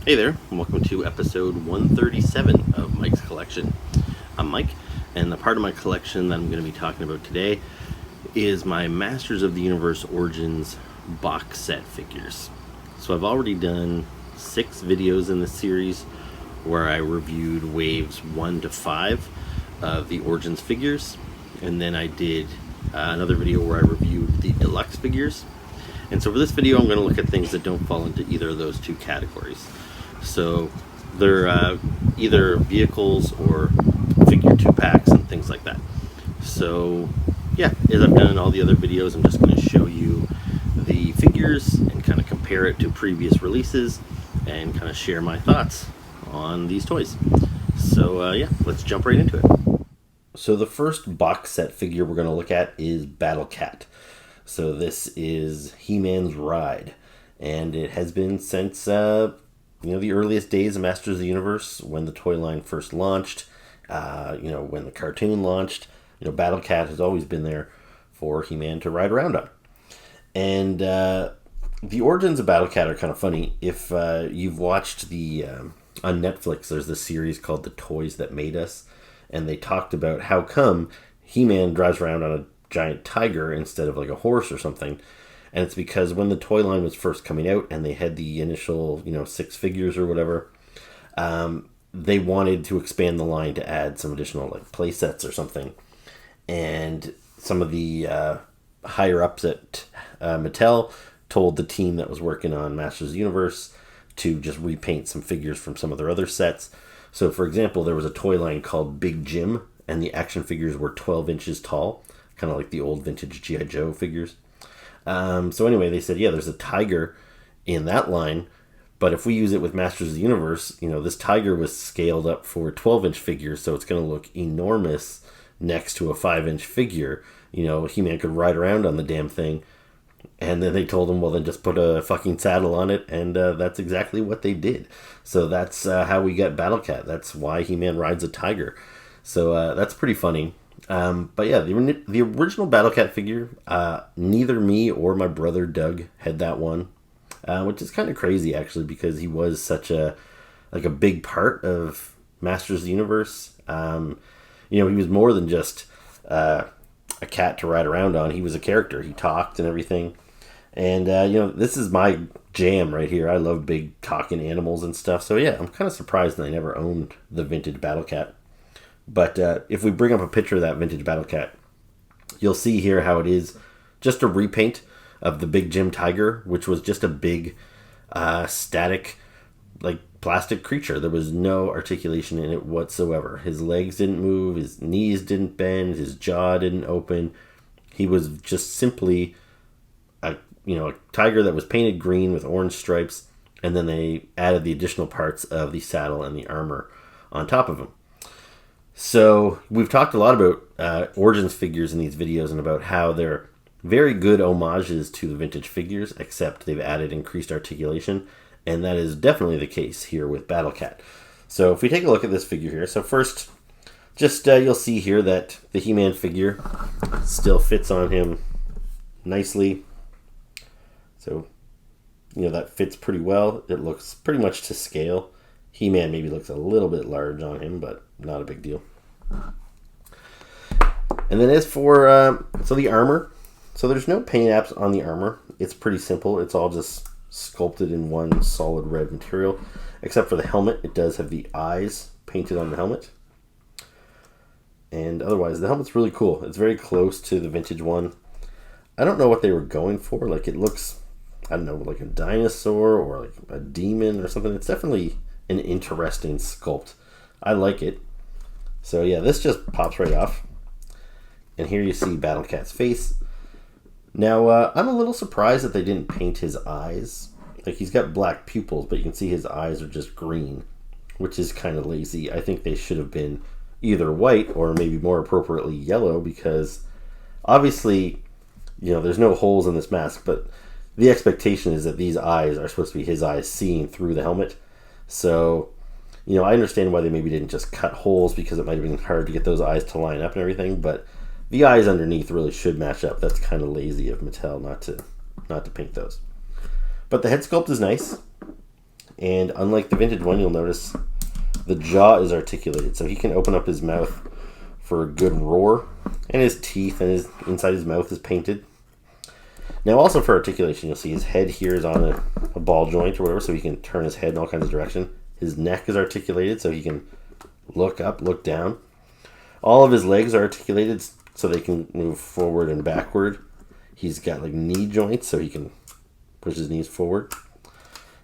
Hey there, and welcome to episode 137 of Mike's Collection. I'm Mike, and the part of my collection that I'm going to be talking about today is my Masters of the Universe Origins box set figures. So I've already done 6 videos in this series where I reviewed waves 1 to 5 of the Origins figures, and then I did another video where I reviewed the deluxe figures. And so for this video, I'm going to look at things that don't fall into either of those two categories. So they're either vehicles or figure 2-packs and things like that. So yeah, as I've done in all the other videos, I'm just going to show you the figures and kind of compare it to previous releases and kind of share my thoughts on these toys. So yeah, let's jump right into it. So the first box set figure we're going to look at is Battle Cat. So this is He-Man's ride, and it has been since the earliest days of Masters of the Universe, when the toy line first launched, when the cartoon launched. Battle Cat has always been there for He-Man to ride around on. And the origins of Battle Cat are kind of funny. If you've watched on Netflix, there's this series called The Toys That Made Us, and they talked about how come He-Man drives around on a giant tiger instead of like a horse or something. And it's because when the toy line was first coming out and they had the initial 6 figures or whatever, they wanted to expand the line to add some additional like play sets or something. And some of the higher ups at Mattel told the team that was working on Masters of the Universe to just repaint some figures from some of their other sets. So for example, there was a toy line called Big Jim, and the action figures were 12 inches tall, kind of like the old vintage G.I. Joe figures. So anyway, they said, yeah, there's a tiger in that line, but if we use it with Masters of the Universe, this tiger was scaled up for 12-inch figures, so it's going to look enormous next to a 5-inch figure. He-Man could ride around on the damn thing. And then they told him, well, then just put a fucking saddle on it, and that's exactly what they did. So that's how we got Battle Cat. That's why He-Man rides a tiger. So that's pretty funny. But yeah, the original Battle Cat figure, neither me or my brother Doug had that one, which is kind of crazy actually, because he was such a big part of Masters of the Universe. He was more than just a cat to ride around on. He was a character. He talked and everything. And this is my jam right here. I love big talking animals and stuff. So yeah, I'm kind of surprised that I never owned the vintage Battle Cat. But if we bring up a picture of that vintage Battle Cat, you'll see here how it is just a repaint of the Big Jim Tiger, which was just a big, static, like plastic creature. There was no articulation in it whatsoever. His legs didn't move, his knees didn't bend, his jaw didn't open. He was just simply a tiger that was painted green with orange stripes, and then they added the additional parts of the saddle and the armor on top of him. So we've talked a lot about Origins figures in these videos and about how they're very good homages to the vintage figures, except they've added increased articulation, and that is definitely the case here with Battle Cat. So if we take a look at this figure here, so first, just you'll see here that the He-Man figure still fits on him nicely. So, that fits pretty well. It looks pretty much to scale. He-Man maybe looks a little bit large on him, but not a big deal. And then as for, the armor. So there's no paint apps on the armor. It's pretty simple. It's all just sculpted in one solid red material. Except for the helmet. It does have the eyes painted on the helmet. And otherwise, the helmet's really cool. It's very close to the vintage one. I don't know what they were going for. Like, it looks, I don't know, like a dinosaur or like a demon or something. It's definitely an interesting sculpt. I like it. So yeah, this just pops right off. And here you see Battle Cat's face. Now, I'm a little surprised that they didn't paint his eyes. Like, he's got black pupils, but you can see his eyes are just green, which is kind of lazy. I think they should have been either white or maybe more appropriately yellow, because obviously, there's no holes in this mask, but the expectation is that these eyes are supposed to be his eyes seeing through the helmet. So, I understand why they maybe didn't just cut holes, because it might have been hard to get those eyes to line up and everything, but the eyes underneath really should match up. That's kind of lazy of Mattel not to paint those. But the head sculpt is nice. and unlike the vintage one, you'll notice the jaw is articulated, so he can open up his mouth for a good roar, and his teeth and his inside his mouth is painted. Now also for articulation, you'll see his head here is on a ball joint or whatever, so he can turn his head in all kinds of direction. His neck is articulated, so he can look up, look down. All of his legs are articulated, so they can move forward and backward. He's got like knee joints, so he can push his knees forward.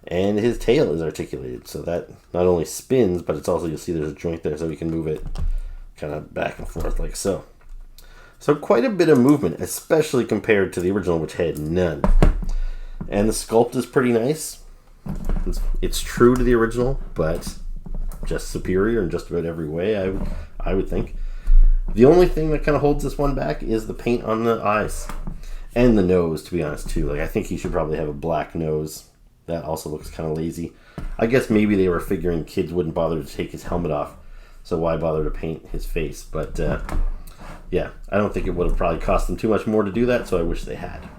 And his tail is articulated, so that not only spins, but it's also, you'll see there's a joint there, so he can move it kind of back and forth like so. So quite a bit of movement, especially compared to the original, which had none. And the sculpt is pretty nice. It's true to the original, but just superior in just about every way, I would think. The only thing that kind of holds this one back is the paint on the eyes. And the nose, to be honest, too. Like, I think he should probably have a black nose. That also looks kind of lazy. I guess maybe they were figuring kids wouldn't bother to take his helmet off, so why bother to paint his face? But yeah, I don't think it would have probably cost them too much more to do that, so I wish they had.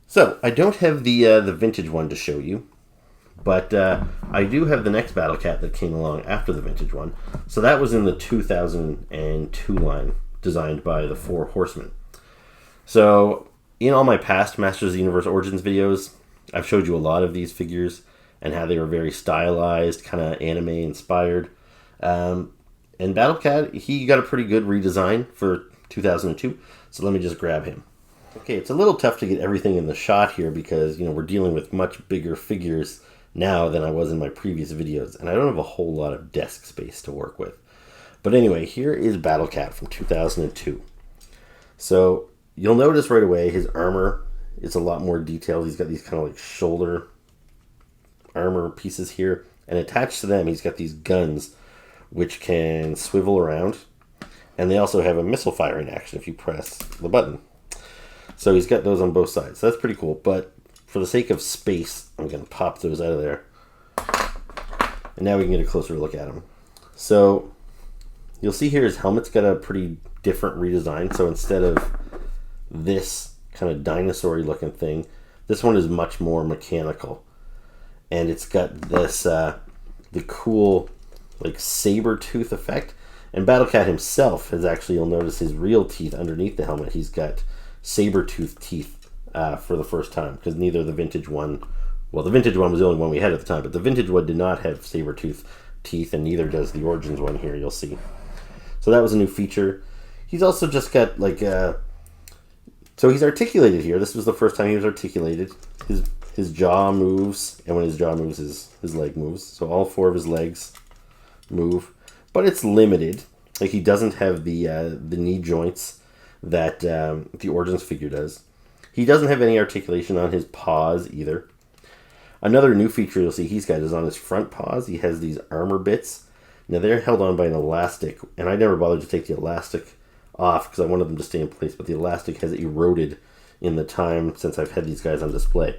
So, I don't have the vintage one to show you, but I do have the next Battle Cat that came along after the vintage one. So that was in the 2002 line, designed by the Four Horsemen. So, in all my past Masters of the Universe Origins videos, I've showed you a lot of these figures and how they were very stylized, kind of anime inspired. And Battle Cat, he got a pretty good redesign for 2002, so let me just grab him. Okay, it's a little tough to get everything in the shot here because, we're dealing with much bigger figures now than I was in my previous videos, and I don't have a whole lot of desk space to work with. But anyway, here is Battle Cat from 2002. So, you'll notice right away his armor is a lot more detailed. He's got these kind of like shoulder armor pieces here, and attached to them he's got these guns which can swivel around, and they also have a missile firing action if you press the button. So he's got those on both sides. So that's pretty cool, but for the sake of space, I'm going to pop those out of there. And now we can get a closer look at him. So you'll see here his helmet's got a pretty different redesign. So instead of this kind of dinosaur-y looking thing, this one is much more mechanical. And it's got this, the cool, like, saber tooth effect. And Battle Cat himself has actually, you'll notice his real teeth underneath the helmet. He's got saber tooth teeth for the first time, because neither the vintage one, well, the vintage one was the only one we had at the time, but the vintage one did not have saber tooth teeth, and neither does the Origins one here, you'll see. So that was a new feature. He's also just got, like, so he's articulated here. This was the first time he was articulated. His jaw moves, and when his jaw moves, his leg moves. So all four of his legs move, but it's limited. Like, he doesn't have the knee joints that the Origins figure does. He doesn't have any articulation on his paws either. Another new feature you'll see he's got is on his front paws. He has these armor bits. Now they're held on by an elastic, and I never bothered to take the elastic off because I wanted them to stay in place, but the elastic has eroded in the time since I've had these guys on display.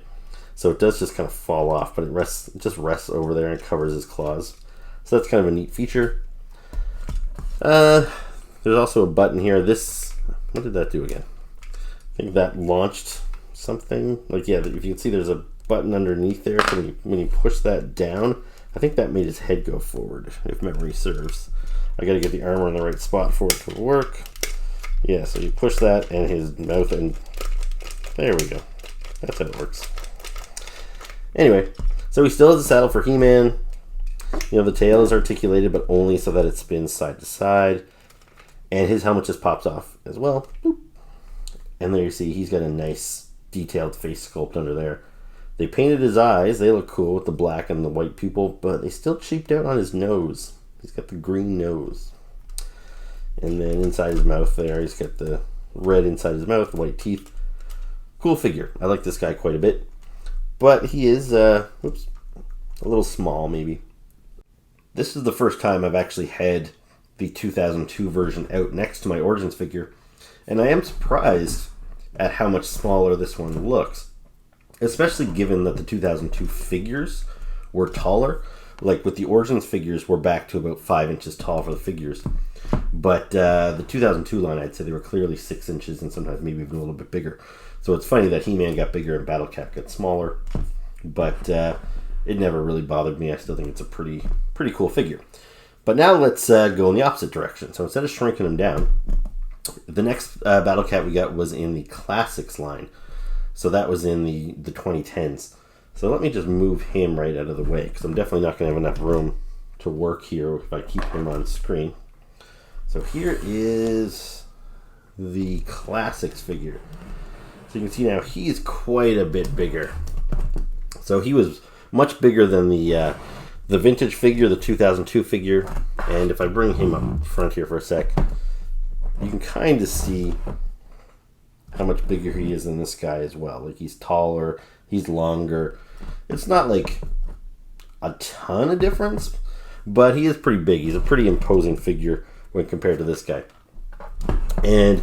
So it does just kind of fall off, but it just rests over there and covers his claws. So that's kind of a neat feature. There's also a button here. What did that do again? I think that launched something. Like, yeah, if you can see there's a button underneath there. So when you push that down, I think that made his head go forward, if memory serves. I got to get the armor in the right spot for it to work. Yeah, so you push that and his mouth, and there we go. That's how it works. Anyway, so he still has a saddle for He-Man. The tail is articulated, but only so that it spins side to side. And his helmet just pops off as well. Boop. And there you see he's got a nice detailed face sculpt under there. They painted his eyes. They look cool with the black and the white pupil, but they still cheaped out on his nose. He's got the green nose. And then inside his mouth there, he's got the red inside his mouth, white teeth. Cool figure. I like this guy quite a bit. But he is, a little small maybe. This is the first time I've actually had the 2002 version out next to my Origins figure, and I am surprised at how much smaller this one looks, especially given that the 2002 figures were taller. Like, with the Origins figures, we're back to about 5 inches tall for the figures, but the 2002 line, I'd say they were clearly 6 inches and sometimes maybe even a little bit bigger. So it's funny that He-Man got bigger and Battle Cat got smaller, but it never really bothered me. I still think it's a pretty cool figure. But now let's go in the opposite direction. So instead of shrinking him down, the next Battle Cat we got was in the Classics line. So that was in the 2010s. So let me just move him right out of the way, because I'm definitely not going to have enough room to work here if I keep him on screen. So here is the Classics figure. So you can see now he's quite a bit bigger. So he was much bigger than the vintage figure, the 2002 figure. And if I bring him up front here for a sec, you can kind of see how much bigger he is than this guy as well. Like, he's taller, he's longer. It's not like a ton of difference, but he is pretty big. He's a pretty imposing figure when compared to this guy. And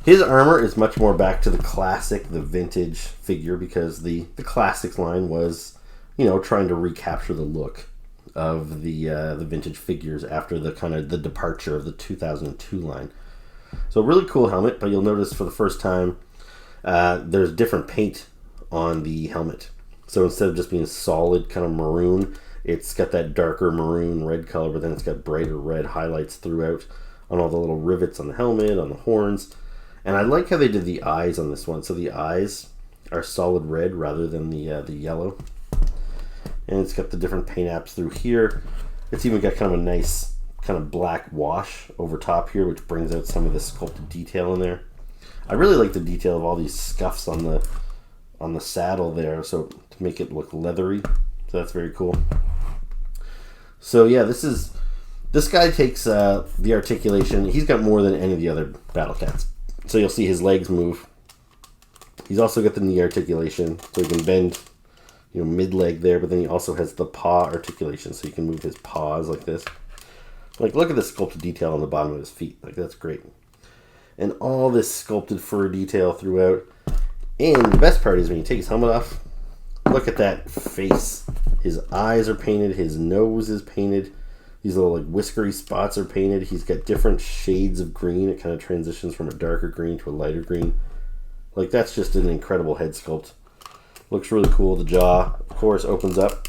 his armor is much more back to the classic, the vintage figure, because the Classics line was, you know, trying to recapture the look of the vintage figures after the kind of the departure of the 2002 line. So really cool helmet, but you'll notice for the first time there's different paint on the helmet. So instead of just being solid kind of maroon, it's got that darker maroon red color, but then it's got brighter red highlights throughout on all the little rivets on the helmet, on the horns. And I like how they did the eyes on this one. So the eyes are solid red rather than the yellow. And it's got the different paint apps through here. It's even got kind of a nice kind of black wash over top here, which brings out some of the sculpted detail in there. I really like the detail of all these scuffs on the saddle there, so to make it look leathery. So that's very cool. So yeah, this guy takes the articulation. He's got more than any of the other Battle Cats. So you'll see his legs move. He's also got the knee articulation, so he can bend, you know, mid-leg there, but then he also has the paw articulation, so you can move his paws like this. Like, look at the sculpted detail on the bottom of his feet. Like, that's great. And all this sculpted fur detail throughout. And the best part is when you take his helmet off, look at that face. His eyes are painted. His nose is painted. These little, like, whiskery spots are painted. He's got different shades of green. It kind of transitions from a darker green to a lighter green. Like, that's just an incredible head sculpt. Looks really cool. The jaw, of course, opens up.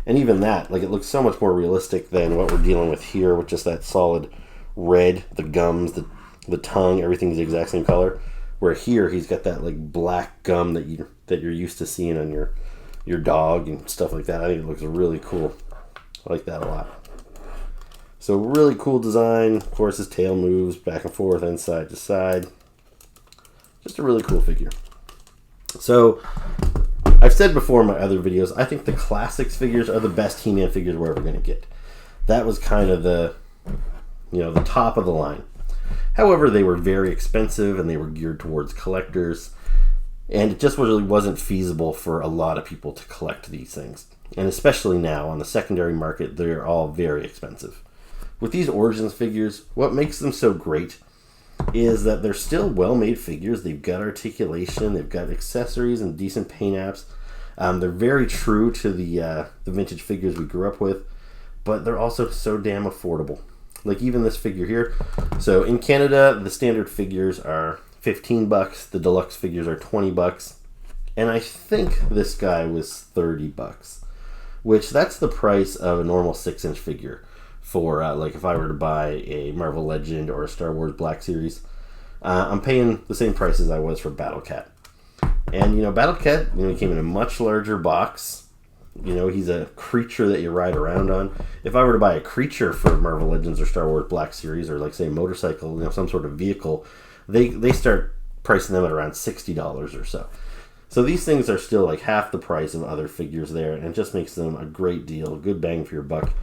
And even that, like, it looks so much more realistic than what we're dealing with here with just that solid red, the gums, the tongue, everything's the exact same color. Where here he's got that like black gum that you're used to seeing on your dog and stuff like that. I think it looks really cool. I like that a lot. So really cool design. Of course, his tail moves back and forth and side to side. Just a really cool figure. So I've said before in my other videos, I think the Classics figures are the best He-Man figures we're ever going to get. That was kind of the top of the line. However, they were very expensive and they were geared towards collectors, and it just really wasn't feasible for a lot of people to collect these things. And especially now on the secondary market, they're all very expensive. With these Origins figures, what makes them so great is that they're still well-made figures. They've got articulation, they've got accessories and decent paint apps. They're very true to the vintage figures we grew up with, but they're also so damn affordable. Like even this figure here. So in Canada, the standard figures are $15. The deluxe figures are $20. And I think this guy was $30, which that's the price of a normal 6-inch figure. For like if I were to buy a Marvel Legend or a Star Wars Black Series, I'm paying the same price as I was for Battle Cat. And Battle Cat, he came in a much larger box. He's a creature that you ride around on. If I were to buy a creature for Marvel Legends or Star Wars Black Series, or like say a motorcycle, some sort of vehicle, they start pricing them at around $60 or so. So these things are still like half the price of other figures there, and it just makes them a great deal, good bang for your buck.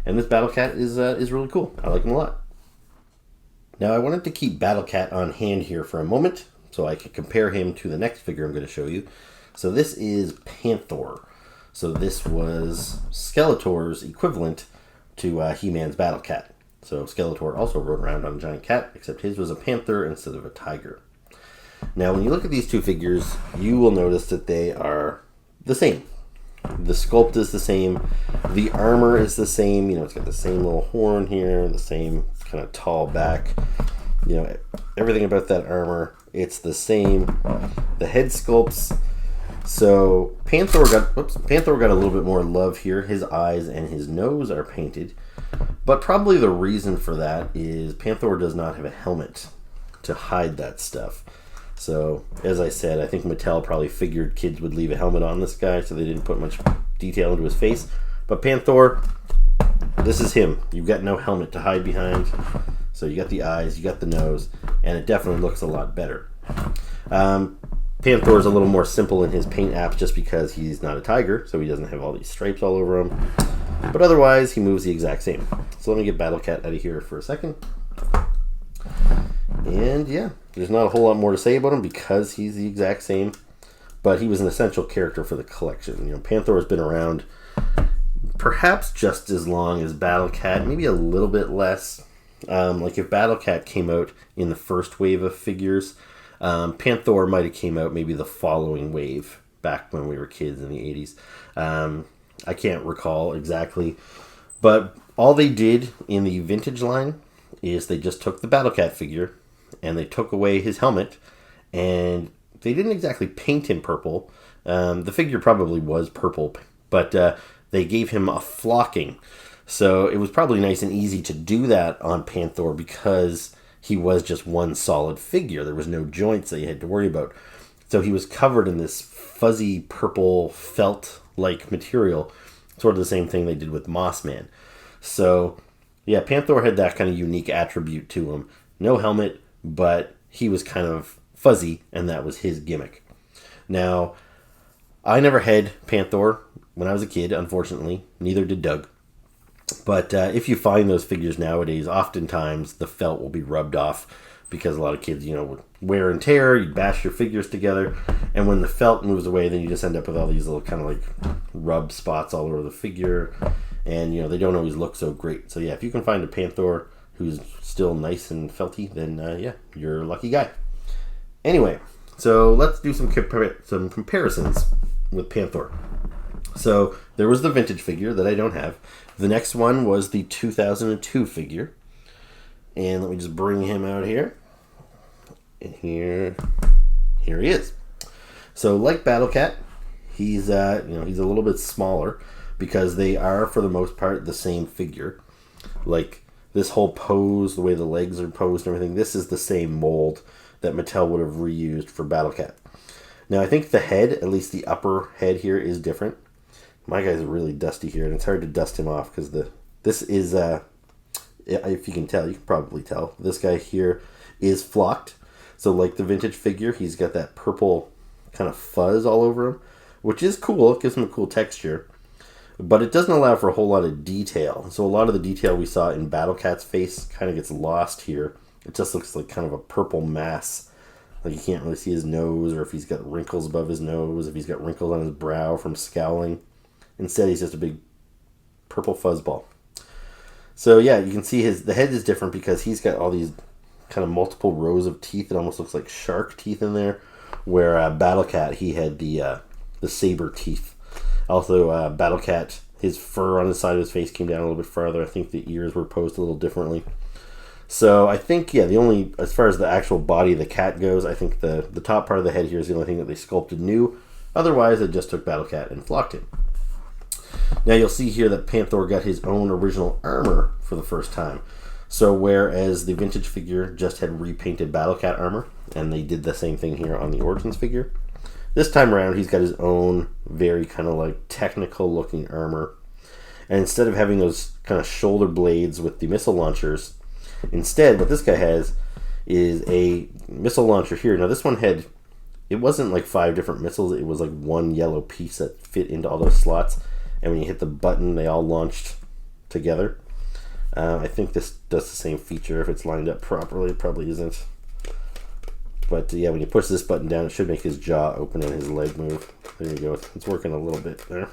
And this Battle Cat is really cool. I like him a lot. Now I wanted to keep Battle Cat on hand here for a moment so I could compare him to the next figure I'm going to show you. So this is Panthor. So this was Skeletor's equivalent to He-Man's Battle Cat. So Skeletor also rode around on a giant cat, except his was a panther instead of a tiger. Now when you look at these two figures, you will notice that they are the same. The sculpt is the same. The armor is the same. It's got the same little horn here, the same kind of tall back. Everything about that armor, it's the same. The head sculpts, So Panthor got a little bit more love here. His eyes and his nose are painted, but probably the reason for that is Panthor does not have a helmet to hide that stuff. So, as I said, I think Mattel probably figured kids would leave a helmet on this guy, so they didn't put much detail into his face. But Panthor, this is him. You've got no helmet to hide behind. So you got the eyes, you got the nose, and it definitely looks a lot better. Panthor is a little more simple in his paint apps just because he's not a tiger, so he doesn't have all these stripes all over him. But otherwise, he moves the exact same. So let me get Battle Cat out of here for a second. And yeah, there's not a whole lot more to say about him because he's the exact same. But he was an essential character for the collection. You know, Panthor has been around perhaps just as long as Battle Cat, maybe a little bit less. Like if Battle Cat came out in the first wave of figures, Panthor might have came out maybe the following wave back when we were kids in the 80s. I can't recall exactly. But all they did in the vintage line is they just took the Battle Cat figure and they took away his helmet, and they didn't exactly paint him purple. The figure probably was purple, but they gave him a flocking. So it was probably nice and easy to do that on Panthor because he was just one solid figure. There was no joints that you had to worry about. So he was covered in this fuzzy purple felt-like material, sort of the same thing they did with Mossman. So yeah, Panthor had that kind of unique attribute to him. No helmet, but he was kind of fuzzy, and that was his gimmick. Now, I never had Panthor when I was a kid, unfortunately. Neither did Doug. But if you find those figures nowadays, oftentimes the felt will be rubbed off because a lot of kids, you know, would wear and tear, you bash your figures together, and when the felt moves away, then you just end up with all these little kind of like rub spots all over the figure, and, you know, they don't always look so great. So yeah, if you can find a Panthor who's still nice and felty, then yeah, you're a lucky guy. Anyway, so let's do some comparisons with Panthor. So there was the vintage figure that I don't have. The next one was the 2002 figure. And let me just bring him out here. And here he is. So like Battle Cat, he's he's a little bit smaller because they are for the most part the same figure. Like this whole pose, the way the legs are posed and everything, this is the same mold that Mattel would have reused for Battle Cat. Now I think the head, at least the upper head here, is different. My guy's really dusty here, and it's hard to dust him off because this is, if you can tell, you can probably tell, this guy here is flocked. So like the vintage figure, he's got that purple kind of fuzz all over him, which is cool. It gives him a cool texture, but it doesn't allow for a whole lot of detail. So a lot of the detail we saw in Battle Cat's face kind of gets lost here. It just looks like kind of a purple mass. Like you can't really see his nose, or if he's got wrinkles above his nose, if he's got wrinkles on his brow from scowling. Instead, he's just a big purple fuzzball. So yeah, you can see the head is different because he's got all these kind of multiple rows of teeth. It almost looks like shark teeth in there. Where Battle Cat, he had the saber teeth. Also, Battle Cat, his fur on the side of his face came down a little bit farther. I think the ears were posed a little differently. So I think, yeah, as far as the actual body of the cat goes, I think the top part of the head here is the only thing that they sculpted new. Otherwise, they just took Battle Cat and flocked him. Now you'll see here that Panthor got his own original armor for the first time. So whereas the vintage figure just had repainted Battle Cat armor, and they did the same thing here on the Origins figure, this time around he's got his own very kind of like technical looking armor. And instead of having those kind of shoulder blades with the missile launchers, instead what this guy has is a missile launcher here. Now this one it wasn't like 5 different missiles, it was like one yellow piece that fit into all those slots. And when you hit the button, they all launched together. I think this does the same feature if it's lined up properly. It probably isn't. But yeah, when you push this button down, it should make his jaw open and his leg move. There you go. It's working a little bit there.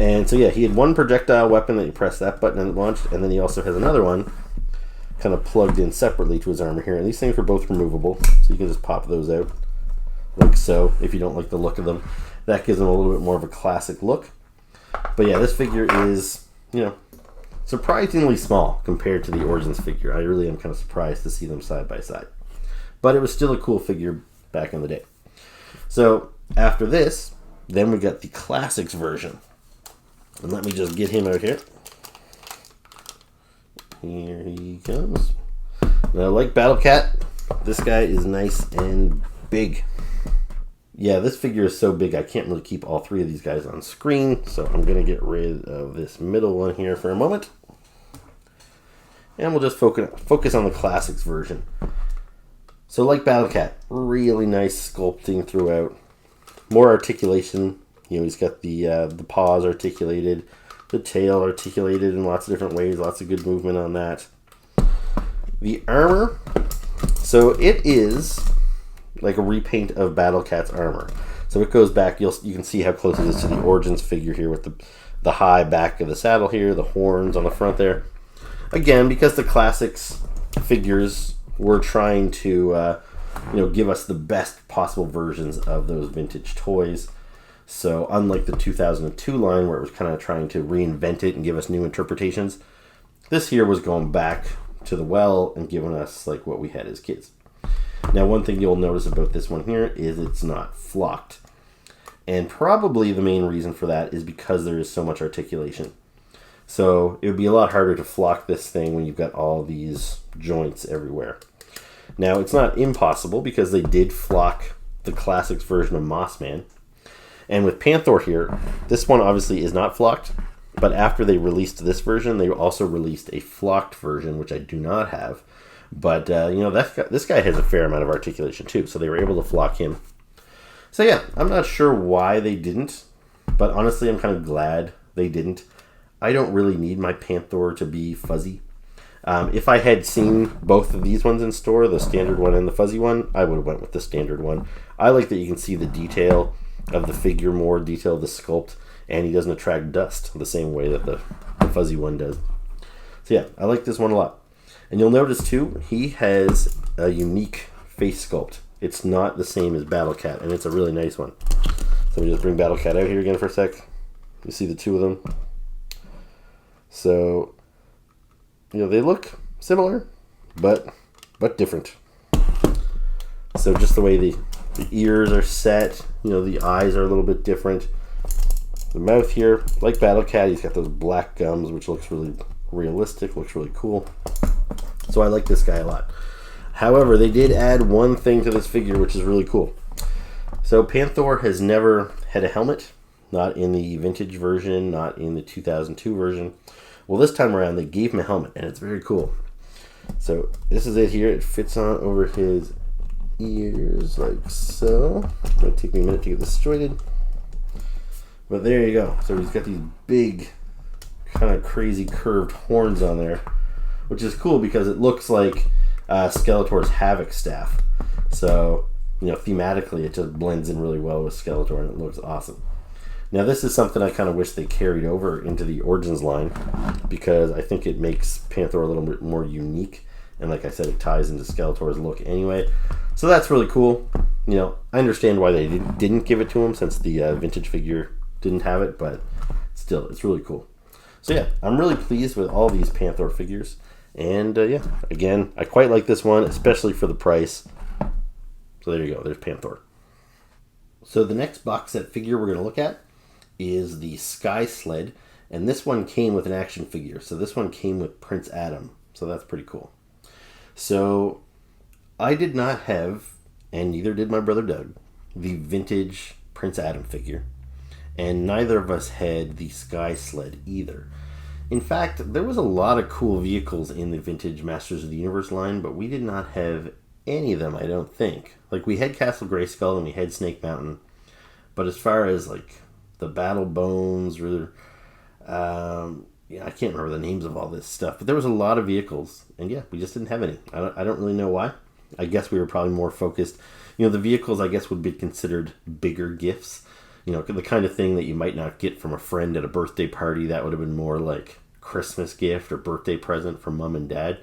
And so yeah, he had one projectile weapon that you press that button and it launched. And then he also has another one kind of plugged in separately to his armor here. And these things are both removable. So you can just pop those out like so if you don't like the look of them. That gives them a little bit more of a classic look. But yeah, this figure is, surprisingly small compared to the Origins figure. I really am kind of surprised to see them side by side. But it was still a cool figure back in the day. So after this, then we got the Classics version. And let me just get him out here. Here he comes. Now, like Battle Cat, this guy is nice and big. Yeah, this figure is so big I can't really keep all three of these guys on screen, so I'm going to get rid of this middle one here for a moment. And we'll just focus on the Classics version. So like Battle Cat, really nice sculpting throughout. More articulation. You know, he's got the paws articulated, the tail articulated in lots of different ways, lots of good movement on that. The armor, so it is like a repaint of Battle Cat's armor. So it goes back, you can see how close it is to the Origins figure here with the high back of the saddle here, the horns on the front there. Again, because the Classics figures were trying to give us the best possible versions of those vintage toys. So unlike the 2002 line where it was kind of trying to reinvent it and give us new interpretations, this here was going back to the well and giving us like what we had as kids. Now, one thing you'll notice about this one here is it's not flocked. And probably the main reason for that is because there is so much articulation. So it would be a lot harder to flock this thing when you've got all these joints everywhere. Now, it's not impossible because they did flock the Classics version of Mossman. And with Panthor here, this one obviously is not flocked, but after they released this version, they also released a flocked version, which I do not have. But, this guy has a fair amount of articulation too, so they were able to flock him. So yeah, I'm not sure why they didn't, but honestly, I'm kind of glad they didn't. I don't really need my Panthor to be fuzzy. If I had seen both of these ones in store, the standard one and the fuzzy one, I would have went with the standard one. I like that you can see the detail of the figure more, detail of the sculpt, and he doesn't attract dust the same way that the fuzzy one does. So yeah, I like this one a lot. And you'll notice too, he has a unique face sculpt. It's not the same as Battle Cat, and it's a really nice one. So we just bring Battle Cat out here again for a sec. You see the two of them. So, they look similar, but different. So just the way the ears are set, the eyes are a little bit different. The mouth here, like Battle Cat, he's got those black gums, which looks really realistic, looks really cool. So I like this guy a lot. However, they did add one thing to this figure, which is really cool. So Panthor has never had a helmet, not in the vintage version, not in the 2002 version. Well, this time around, they gave him a helmet, and it's very cool. So this is it here. It fits on over his ears like so. It's going to take me a minute to get this straightened. But there you go. So he's got these big, kind of crazy curved horns on there, which is cool because it looks like Skeletor's Havoc staff. So, thematically it just blends in really well with Skeletor and it looks awesome. Now this is something I kind of wish they carried over into the Origins line because I think it makes Panthor a little bit more unique. And like I said, it ties into Skeletor's look anyway. So that's really cool. I understand why they didn't give it to him since the vintage figure didn't have it, but still, it's really cool. So yeah, I'm really pleased with all these Panthor figures. And yeah, again, I quite like this one, especially for the price. So there you go, there's Panthor. So the next box set figure we're going to look at is the Sky Sled. And this one came with an action figure. So this one came with Prince Adam. So that's pretty cool. So I did not have, and neither did my brother Doug, the vintage Prince Adam figure. And neither of us had the Sky Sled either. In fact, there was a lot of cool vehicles in the vintage Masters of the Universe line, but we did not have any of them, I don't think. Like, we had Castle Grayskull and we had Snake Mountain, but as far as, like, the Battle Bones, or, I can't remember the names of all this stuff, but there was a lot of vehicles, and yeah, we just didn't have any. I don't really know why. I guess we were probably more focused. The vehicles, I guess, would be considered bigger gifts. The kind of thing that you might not get from a friend at a birthday party. That would have been more like Christmas gift or birthday present from mom and dad.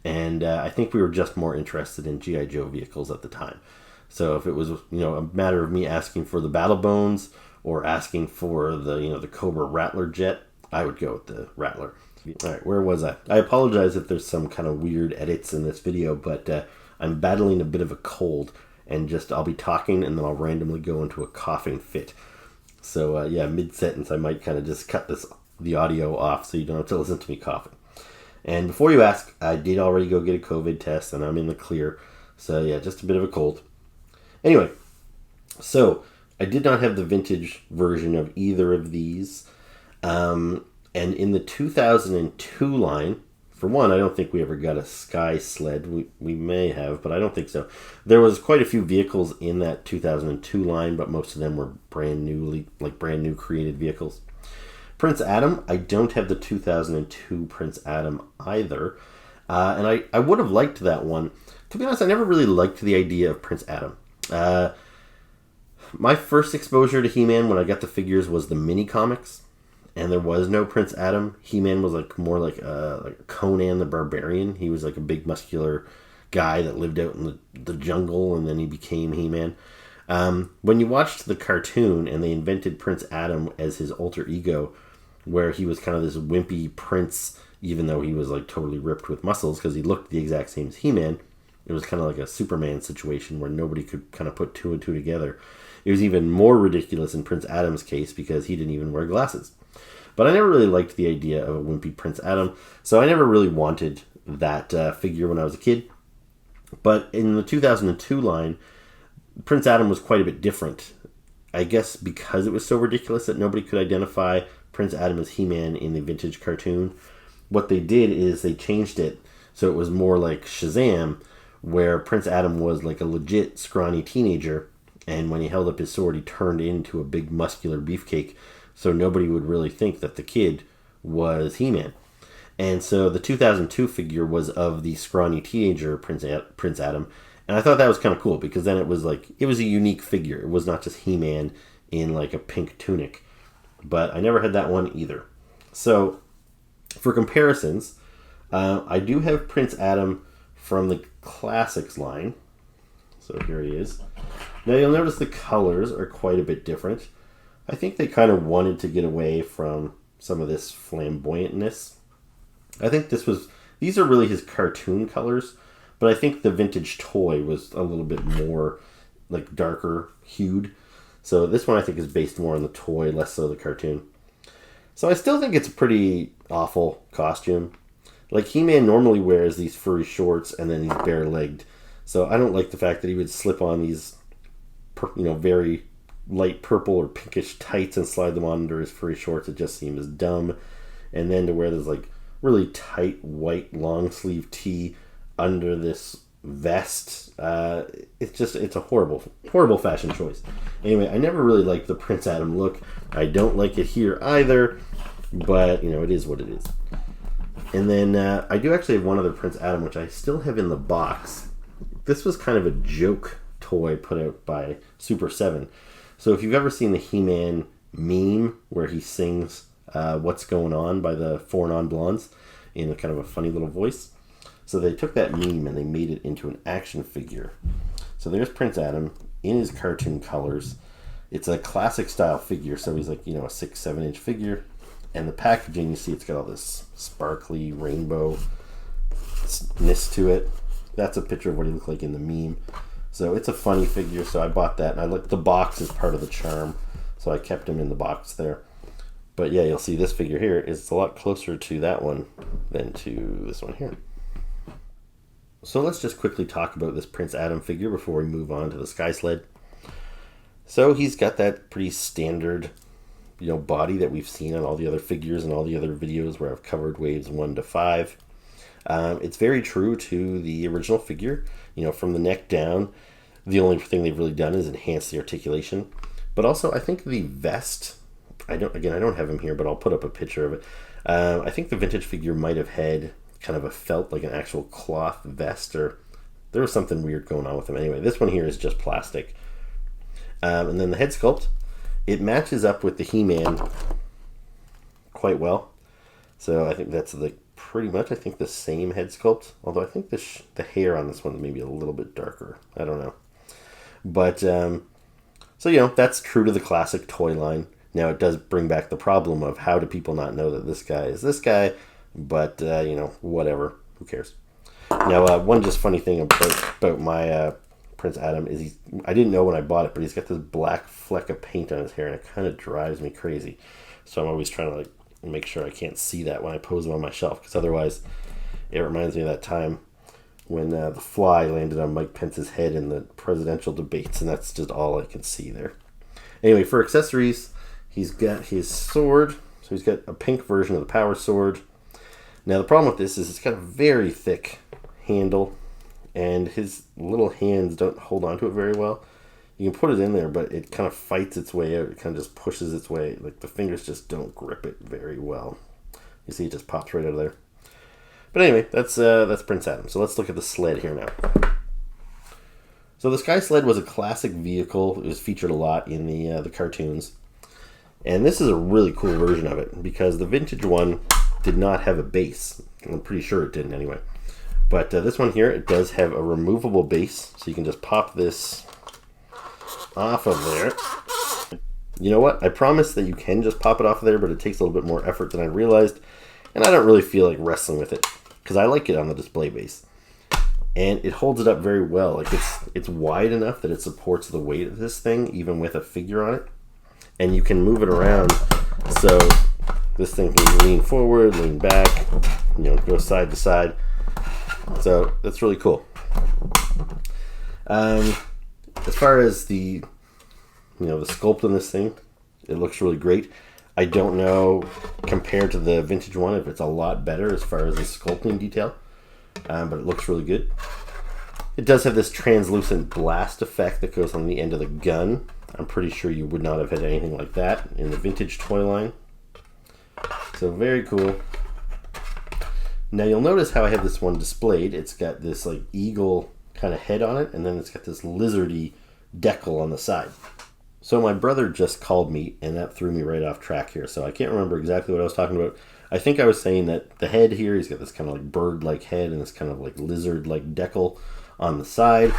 And I think we were just more interested in G.I. Joe vehicles at the time. So if it was, a matter of me asking for the Battle Bones or asking for the Cobra Rattler jet, I would go with the Rattler. All right, where was I? I apologize if there's some kind of weird edits in this video, but I'm battling a bit of a cold. and I'll be talking and then I'll randomly go into a coughing fit. So yeah, mid-sentence I might kind of just cut the audio off so you don't have to listen to me coughing. And before you ask, I did already go get a COVID test and I'm in the clear. So yeah, just a bit of a cold. Anyway, so I did not have the vintage version of either of these. And in the 2002 line, for one, I don't think we ever got a Sky Sled. We may have, but I don't think so. There was quite a few vehicles in that 2002 line, but most of them were brand new created vehicles. Prince Adam, I don't have the 2002 Prince Adam either. And I would have liked that one. To be honest, I never really liked the idea of Prince Adam. My first exposure to He-Man when I got the figures was the mini comics. And there was no Prince Adam. He-Man was more like Conan the Barbarian. He was like a big muscular guy that lived out in the jungle, and then he became He-Man. When you watched the cartoon and they invented Prince Adam as his alter ego, where he was kind of this wimpy prince, even though he was like totally ripped with muscles because he looked the exact same as He-Man, it was kind of like a Superman situation where nobody could kind of put two and two together. It was even more ridiculous in Prince Adam's case because he didn't even wear glasses. But I never really liked the idea of a wimpy Prince Adam, so I never really wanted that figure when I was a kid. But in the 2002 line, Prince Adam was quite a bit different. I guess because it was so ridiculous that nobody could identify Prince Adam as He-Man in the vintage cartoon, what they did is they changed it so it was more like Shazam, where Prince Adam was like a legit scrawny teenager, and when he held up his sword, he turned into a big muscular beefcake, so nobody would really think that the kid was He-Man. And so the 2002 figure was of the scrawny teenager Prince Adam, and I thought that was kind of cool because then it was a unique figure. It was not just He-Man in like a pink tunic. But I never had that one either. So for comparisons, I do have Prince Adam from the Classics line. So here he is. Now you'll notice the colors are quite a bit different. I think they kind of wanted to get away from some of this flamboyantness. I think these are really his cartoon colors, but I think the vintage toy was a little bit more like darker hued. So this one I think is based more on the toy, less so the cartoon. So I still think it's a pretty awful costume. Like He-Man normally wears these furry shorts and then he's bare-legged. So I don't like the fact that he would slip on these, very light purple or pinkish tights and slide them on under his furry shorts. It just seems dumb. And then to wear this like really tight white long sleeve tee under this vest, it's a horrible fashion choice. Anyway, I never really liked the Prince Adam look. I don't like it here either, but it is what it is. And then I do actually have one other Prince Adam, which I still have in the box. This was kind of a joke toy put out by Super 7. So if you've ever seen the He-Man meme where he sings What's Going On by the Four Non-Blondes in a kind of a funny little voice. So they took that meme and they made it into an action figure. So there's Prince Adam in his cartoon colors. It's a classic style figure, so he's like, a 6-7 inch figure. And the packaging, you see it's got all this sparkly rainbow-ness to it. That's a picture of what he looked like in the meme. So it's a funny figure, so I bought that. And I like the box as part of the charm, so I kept him in the box there. But yeah, you'll see this figure here is a lot closer to that one than to this one here. So let's just quickly talk about this Prince Adam figure before we move on to the Sky Sled. So he's got that pretty standard, body that we've seen on all the other figures and all the other videos where I've covered waves 1 to 5. It's very true to the original figure. From the neck down, the only thing they've really done is enhance the articulation. But also, I think the vest, I don't have him here, but I'll put up a picture of it. I think the vintage figure might have had kind of a felt, like an actual cloth vest, or there was something weird going on with him. Anyway, this one here is just plastic. And then the head sculpt, it matches up with the He-Man quite well. So I think that's pretty much the same head sculpt. Although I think the hair on this one is maybe a little bit darker. I don't know. But, so that's true to the classic toy line. Now it does bring back the problem of how do people not know that this guy is this guy? But, whatever. Who cares? Now, one just funny thing about my Prince Adam is I didn't know when I bought it, but he's got this black fleck of paint on his hair, and it kind of drives me crazy. So I'm always trying to like make sure I can't see that when I pose him on my shelf, because otherwise it reminds me of that time when the fly landed on Mike Pence's head in the presidential debates, and that's just all I can see there. Anyway, for accessories, he's got his sword. So he's got a pink version of the power sword. Now the problem with this is it's got a very thick handle, and his little hands don't hold onto it very well. You can put it in there, but it kind of fights its way out. It kind of just pushes its way. Like the fingers just don't grip it very well. You see, it just pops right out of there. But anyway, that's Prince Adam. So let's look at the sled here now. So the Sky Sled was a classic vehicle. It was featured a lot in the cartoons. And this is a really cool version of it, because the vintage one did not have a base. I'm pretty sure it didn't anyway. But this one here, it does have a removable base. So you can just pop this off of there. You know what? I promise that you can just pop it off of there, but it takes a little bit more effort than I realized. And I don't really feel like wrestling with it, because I like it on the display base. And it holds it up very well. Like it's wide enough that it supports the weight of this thing, even with a figure on it. And you can move it around, so this thing can lean forward, lean back, go side to side. So that's really cool. As far as the sculpt on this thing, it looks really great. I don't know, compared to the vintage one, if it's a lot better as far as the sculpting detail, but it looks really good. It does have this translucent blast effect that goes on the end of the gun. I'm pretty sure you would not have had anything like that in the vintage toy line. So very cool. Now you'll notice how I have this one displayed. It's got this like eagle kind of head on it, and then it's got this lizardy decal on the side. So my brother just called me, and that threw me right off track here. So I can't remember exactly what I was talking about. I think I was saying that the head here, he's got this kind of like bird-like head and this kind of like lizard-like decal on the side.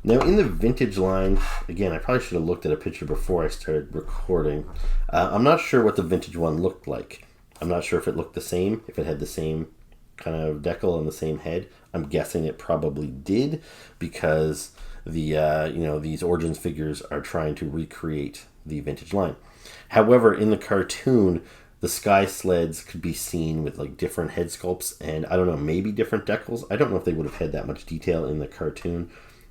Now in the vintage line, again, I probably should have looked at a picture before I started recording. I'm not sure what the vintage one looked like. I'm not sure if it looked the same, if it had the same kind of decal and the same head. I'm guessing it probably did, because these Origins figures are trying to recreate the vintage line. However, in the cartoon, the Sky Sleds could be seen with like different head sculpts, and I don't know, maybe different decals. I don't know if they would have had that much detail in the cartoon,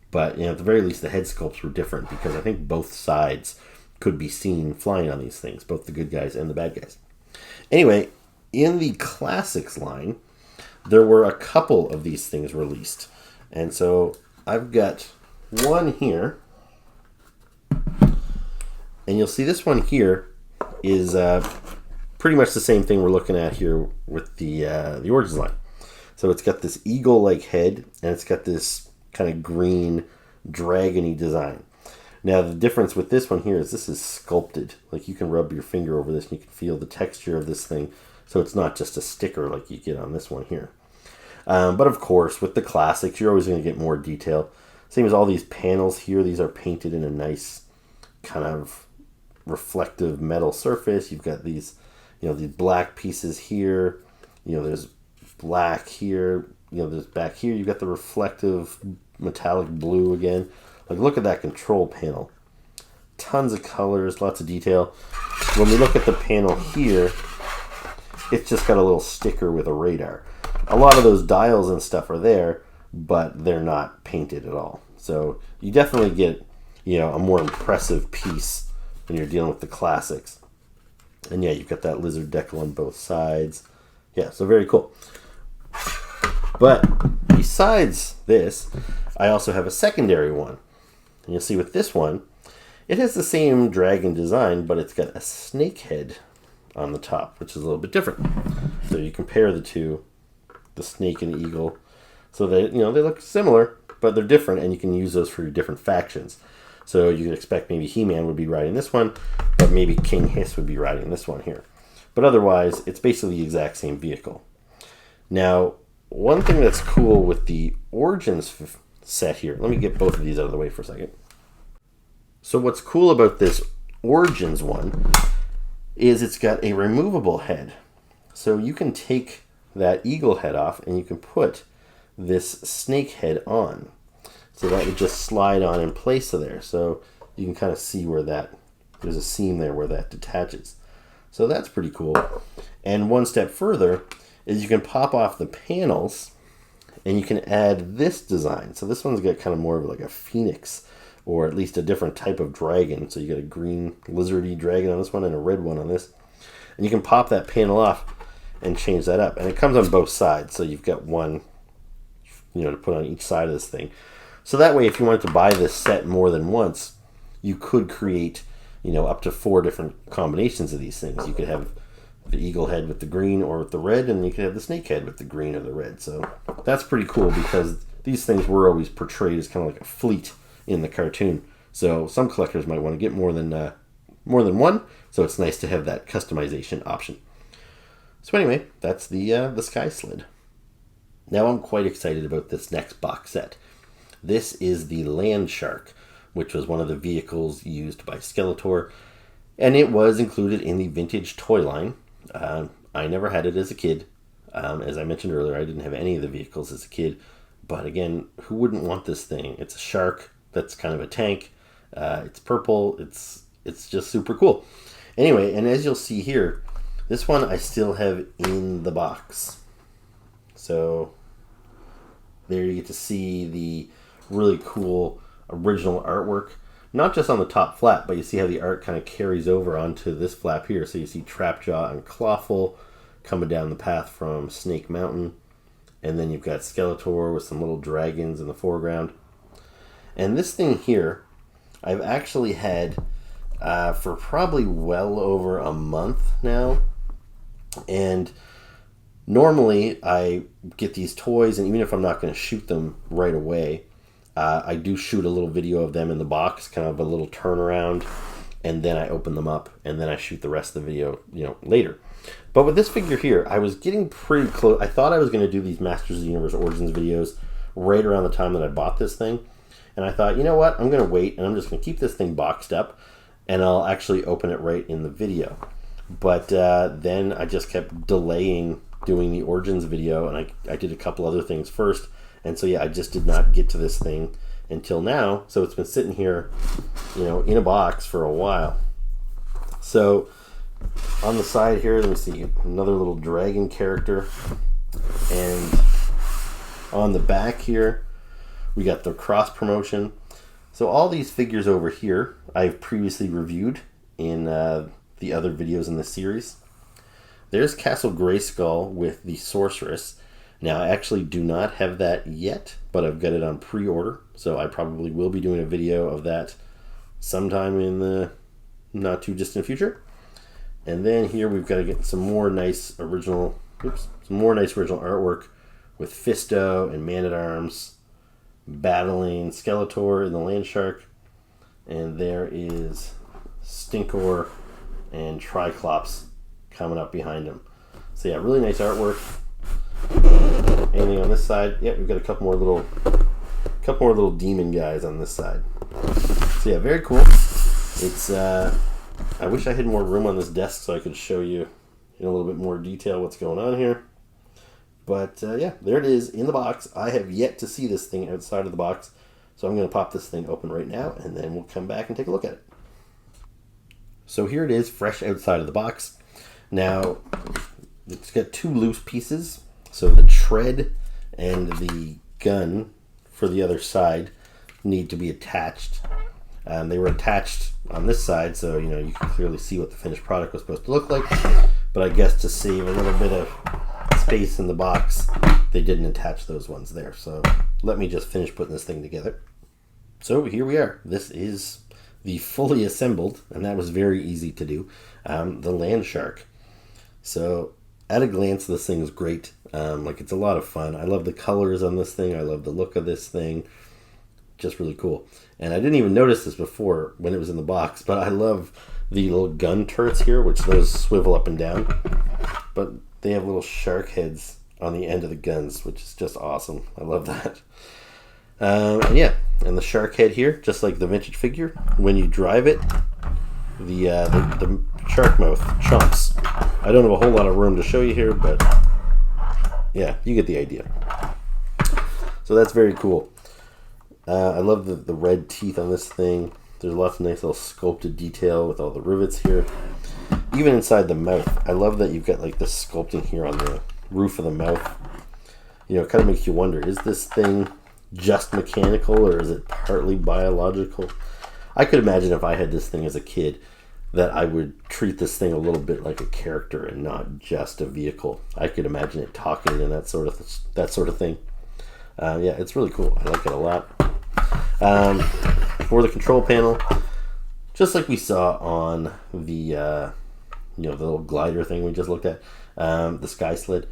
but at the very least, the head sculpts were different, because I think both sides could be seen flying on these things, both the good guys and the bad guys. Anyway, in the Classics line, there were a couple of these things released, and so I've got one here, and you'll see this one here is pretty much the same thing we're looking at here with the Origins line. So it's got this eagle-like head, and it's got this kind of green dragony design. Now the difference with this one here is this is sculpted. Like you can rub your finger over this and you can feel the texture of this thing. So it's not just a sticker like you get on this one here. But of course, with the Classics, you're always going to get more detail. Same as all these panels here. These are painted in a nice kind of reflective metal surface. You've got these, these black pieces here. There's black here. There's back here. You've got the reflective metallic blue again. Like, look at that control panel. Tons of colors, lots of detail. When we look at the panel here, it's just got a little sticker with a radar. A lot of those dials and stuff are there, but they're not painted at all. So you definitely get, a more impressive piece when you're dealing with the Classics. And yeah, you've got that lizard decal on both sides. Yeah, so very cool. But besides this, I also have a secondary one. And you'll see with this one, it has the same dragon design, but it's got a snake head on the top, which is a little bit different. So you compare the two, the snake and the eagle. So they look similar, but they're different, and you can use those for your different factions. So you could expect maybe He-Man would be riding this one, but maybe King Hiss would be riding this one here. But otherwise, it's basically the exact same vehicle. Now, one thing that's cool with the Origins set here, let me get both of these out of the way for a second. So what's cool about this Origins one is it's got a removable head. So you can take that eagle head off and you can put this snake head on. So that would just slide on in place of there. So you can kind of see where there's a seam there where that detaches. So that's pretty cool. And one step further is you can pop off the panels and you can add this design. So this one's got kind of more of like a phoenix, or at least a different type of dragon. So you got a green lizardy dragon on this one and a red one on this. And you can pop that panel off and change that up. And it comes on both sides. So you've got one, to put on each side of this thing. So that way, if you wanted to buy this set more than once, you could create, up to 4 different combinations of these things. You could have the eagle head with the green or with the red, and you could have the snake head with the green or the red. So that's pretty cool, because these things were always portrayed as kind of like a fleet in the cartoon. So some collectors might want to get more than one. So it's nice to have that customization option. So anyway, that's the Sky Sled. Now I'm quite excited about this next box set. This is the Landshark, which was one of the vehicles used by Skeletor, and it was included in the vintage toy line. I never had it as a kid. As I mentioned earlier, I didn't have any of the vehicles as a kid. But again, who wouldn't want this thing? It's a shark that's kind of a tank. It's purple. It's just super cool. Anyway, and as you'll see here, this one I still have in the box. So there you get to see the really cool original artwork. Not just on the top flap, but you see how the art kind of carries over onto this flap here. So you see Trapjaw and Clawful coming down the path from Snake Mountain. And then you've got Skeletor with some little dragons in the foreground. And this thing here, I've actually had for probably well over a month now. And normally I get these toys, and even if I'm not going to shoot them right away, I do shoot a little video of them in the box, kind of a little turnaround, and then I open them up, and then I shoot the rest of the video, later. But with this figure here, I was getting pretty close. I thought I was going to do these Masters of the Universe Origins videos right around the time that I bought this thing. And I thought, you know what, I'm going to wait, and I'm just going to keep this thing boxed up, and I'll actually open it right in the video. But then I just kept delaying doing the Origins video, and I did a couple other things first. And so, yeah, I just did not get to this thing until now. So it's been sitting here, in a box for a while. So on the side here, let me see, another little dragon character. And on the back here, we got the cross promotion. So all these figures over here, I've previously reviewed in the other videos in this series. There's Castle Grayskull with the Sorceress. Now, I actually do not have that yet, but I've got it on pre-order, so I probably will be doing a video of that sometime in the not too distant future. And then here we've got to get some more nice original artwork with Fisto and Man-at-Arms battling Skeletor and the Landshark. And there is Stinkor and Triclops coming up behind him. So yeah, really nice artwork. Anything on this side? Yep, we've got a couple more little demon guys on this side. So yeah, very cool. It's I wish I had more room on this desk so I could show you in a little bit more detail what's going on here. But yeah, there it is in the box. I have yet to see this thing outside of the box, so I'm going to pop this thing open right now, and then we'll come back and take a look at it. So here it is, fresh outside of the box. Now, it's got 2 loose pieces. So the tread and the gun for the other side need to be attached. They were attached on this side, so you can clearly see what the finished product was supposed to look like. But I guess to save a little bit of space in the box, they didn't attach those ones there. So let me just finish putting this thing together. So here we are. This is the fully assembled, and that was very easy to do, the Landshark. So at a glance, this thing is great. It's a lot of fun. I love the colors on this thing. I love the look of this thing. Just really cool. And I didn't even notice this before when it was in the box, but I love the little gun turrets here, which those swivel up and down. But they have little shark heads on the end of the guns, which is just awesome. I love that. And yeah, and the shark head here, just like the vintage figure, when you drive it, the shark mouth chomps. I don't have a whole lot of room to show you here, but yeah, you get the idea. So that's very cool. I love the red teeth on this thing. There's lots of nice little sculpted detail with all the rivets here. Even inside the mouth, I love that you've got like the sculpting here on the roof of the mouth. You know, it kind of makes you wonder, is this thing just mechanical or is it partly biological? I could imagine if I had this thing as a kid that I would treat this thing a little bit like a character and not just a vehicle. I could imagine it talking and that sort of thing. Yeah, it's really cool. I like it a lot. For the control panel, just like we saw on the the little glider thing we just looked at, the Sky Sled,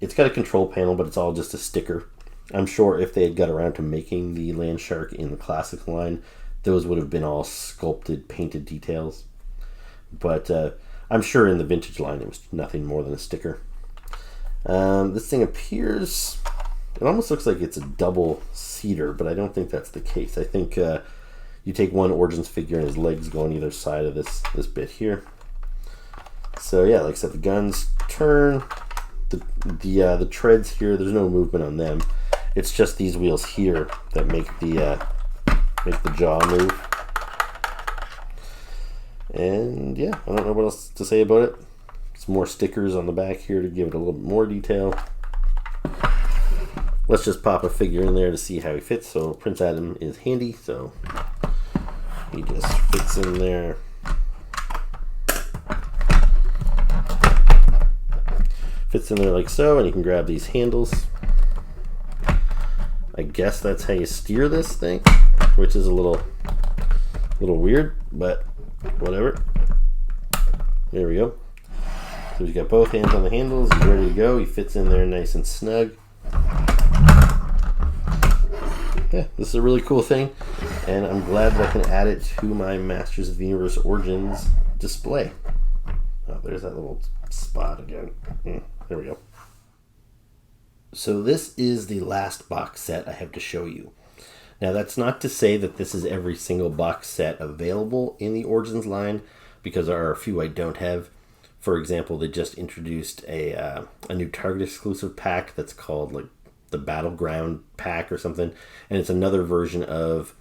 it's got a control panel, but it's all just a sticker. I'm sure if they had got around to making the Landshark in the classic line, those would have been all sculpted, painted details. But I'm sure in the vintage line it was nothing more than a sticker. This thing appears, it almost looks like it's a double seater, but I don't think that's the case. I think you take one Origins figure and his legs go on either side of this bit here. So yeah, like I said, the guns turn. The treads here, there's no movement on them. It's just these wheels here that make the jaw move. And yeah, I don't know what else to say about it. Some more stickers on the back here to give it a little bit more detail. Let's just pop a figure in there to see how he fits. So Prince Adam is handy, so he just fits in there. Fits in there like so, and you can grab these handles. I guess that's how you steer this thing, which is a little weird, but whatever. There we go. So he's got both hands on the handles. He's ready to go. He fits in there nice and snug. Yeah, this is a really cool thing, and I'm glad that I can add it to my Masters of the Universe Origins display. Oh, there's that little spot again. There we go. So this is the last box set I have to show you. Now that's not to say that this is every single box set available in the Origins line, because there are a few I don't have. For example, they just introduced a new Target exclusive pack that's called like the Battleground pack or something, and it's another version of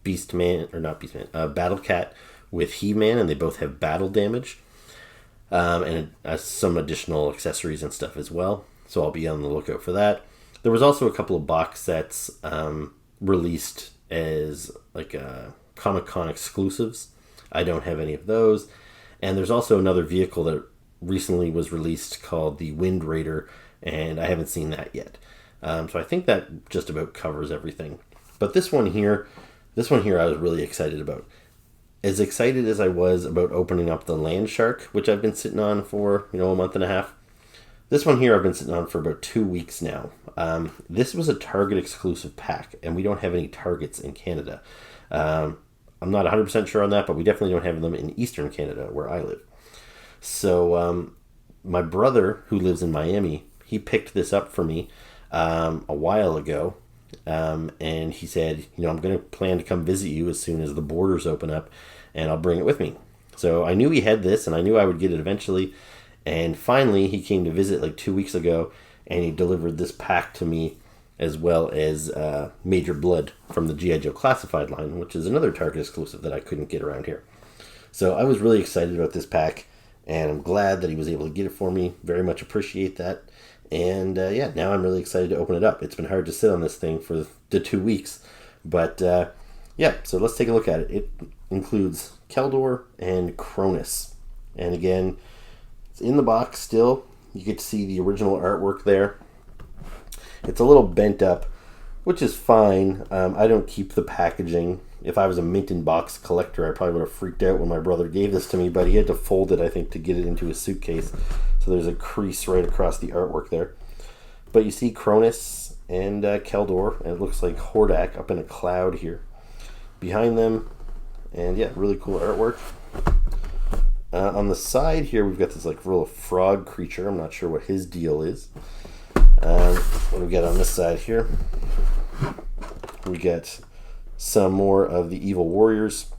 Battle Cat with He-Man, and they both have battle damage. And some additional accessories and stuff as well. So I'll be on the lookout for that. There was also a couple of box sets released as like Comic-Con exclusives. I don't have any of those. And there's also another vehicle that recently was released called the Wind Raider, and I haven't seen that yet. So I think that just about covers everything. But this one here I was really excited about. As excited as I was about opening up the Landshark, which I've been sitting on for, a month and a half, this one here I've been sitting on for about 2 weeks now. This was a Target exclusive pack, and we don't have any Targets in Canada. I'm not 100% sure on that, but we definitely don't have them in Eastern Canada, where I live. So my brother, who lives in Miami, he picked this up for me a while ago. And he said, I'm going to plan to come visit you as soon as the borders open up, and I'll bring it with me. So I knew he had this, and I knew I would get it eventually. And finally, he came to visit like 2 weeks ago, and he delivered this pack to me, as well as Major Blood from the G.I. Joe Classified line, which is another Target exclusive that I couldn't get around here. So I was really excited about this pack, and I'm glad that he was able to get it for me. Very much appreciate that. And yeah, now I'm really excited to open it up. It's been hard to sit on this thing for the 2 weeks. But yeah, so let's take a look at it. It includes Keldore and Kronis. And again, it's in the box still. You get to see the original artwork there. It's a little bent up, which is fine. I don't keep the packaging. If I was a mint in box collector, I probably would have freaked out when my brother gave this to me, but he had to fold it, I think, to get it into his suitcase. So there's a crease right across the artwork there. But you see Cronus and Keldore, and it looks like Hordak up in a cloud here behind them. And yeah, really cool artwork. On the side here, we've got this like real frog creature. I'm not sure what his deal is. What do we got on this side here? We get some more of the Evil Warriors.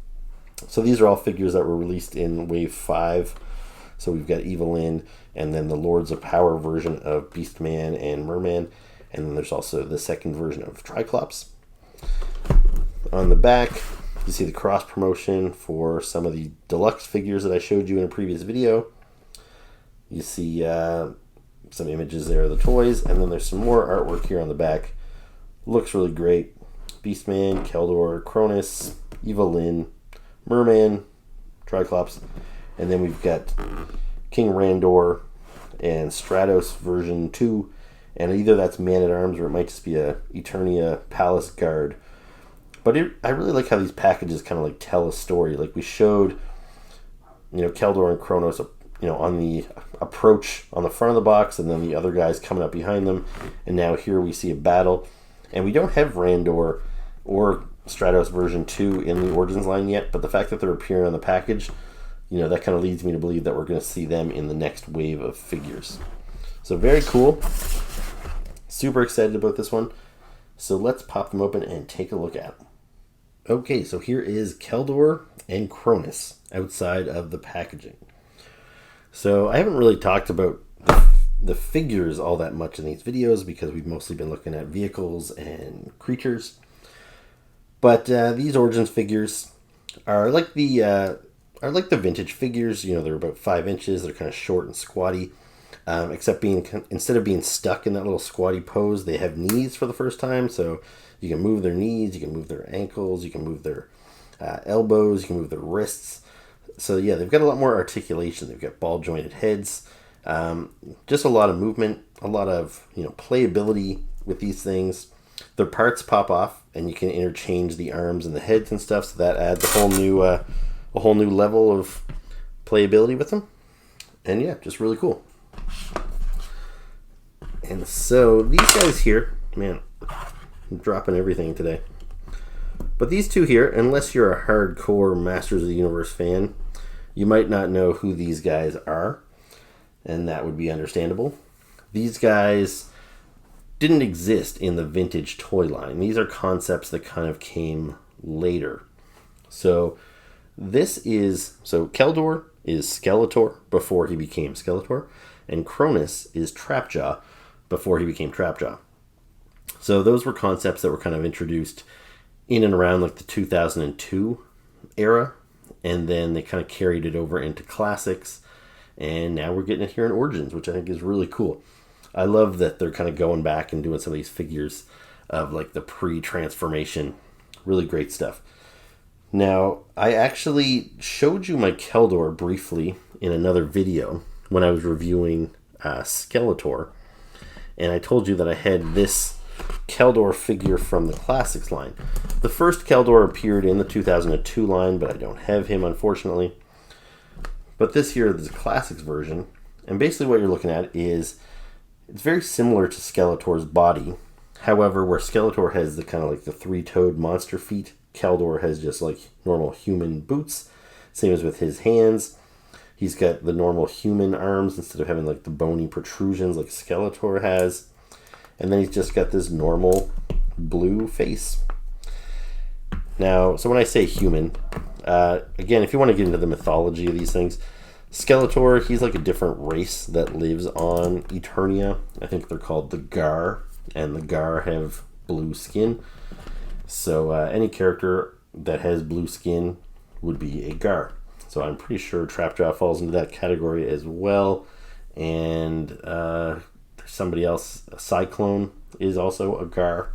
So these are all figures that were released in Wave 5. So we've got Evil Lyn, and then the Lords of Power version of Beastman and Merman. And then there's also the second version of Triclops. on the back, you see the cross promotion for some of the deluxe figures that I showed you in a previous video. You see some images there of the toys, and then there's some more artwork here on the back. Looks really great. Beastman, Keldor, Kronis, Evelyn, Merman, Triclops, and then we've got King Randor and Stratos version 2, and either that's Man-at-Arms or it might just be a Eternia Palace Guard. But I really like how these packages kind of like tell a story. Like we showed, Keldor and Kronos, on the approach on the front of the box, and then the other guys coming up behind them. And now here we see a battle. And we don't have Randor or Stratos version 2 in the Origins line yet, but the fact that they're appearing on the package, that kind of leads me to believe that we're going to see them in the next wave of figures. So very cool. Super excited about this one. So let's pop them open and take a look at them. Okay, so here is Keldor and Kronis outside of the packaging. So I haven't really talked about the figures all that much in these videos because we've mostly been looking at vehicles and creatures. But these Origins figures are like the vintage figures. They're about 5 inches. They're kind of short and squatty. Except instead of being stuck in that little squatty pose, they have knees for the first time. So you can move their knees, you can move their ankles, you can move their elbows, you can move their wrists. So yeah, they've got a lot more articulation. They've got ball jointed heads. Just a lot of movement, a lot of playability with these things. Their parts pop off, and you can interchange the arms and the heads and stuff. So that adds a whole new level of playability with them. And yeah, just really cool. And so these guys here, man, I'm dropping everything today. But these two here, unless you're a hardcore Masters of the Universe fan, you might not know who these guys are, and that would be understandable. These guys didn't exist in the vintage toy line. These are concepts that kind of came later. So Keldor is Skeletor before he became Skeletor, and Cronus is Trapjaw before he became Trapjaw. So those were concepts that were kind of introduced in and around like the 2002 era, and then they kind of carried it over into classics, and now we're getting it here in Origins, which I think is really cool. I love that they're kind of going back and doing some of these figures of like the pre-transformation. Really great stuff. Now, I actually showed you my Keldor briefly in another video when I was reviewing Skeletor, and I told you that I had this Keldor figure from the Classics line. The first Keldor appeared in the 2002 line, but I don't have him, unfortunately. But this here is the Classics version, and basically what you're looking at is it's very similar to Skeletor's body. However, where Skeletor has the kind of like the 3-toed monster feet, Keldor has just like normal human boots. Same as with his hands. He's got the normal human arms instead of having like the bony protrusions like Skeletor has. And then he's just got this normal blue face. Now, so when I say human, again, if you want to get into the mythology of these things, Skeletor, he's like a different race that lives on Eternia. I think they're called the Gar, and the Gar have blue skin. So any character that has blue skin would be a Gar. So I'm pretty sure Trapjaw falls into that category as well. And there's somebody else, a Cyclone is also a Gar.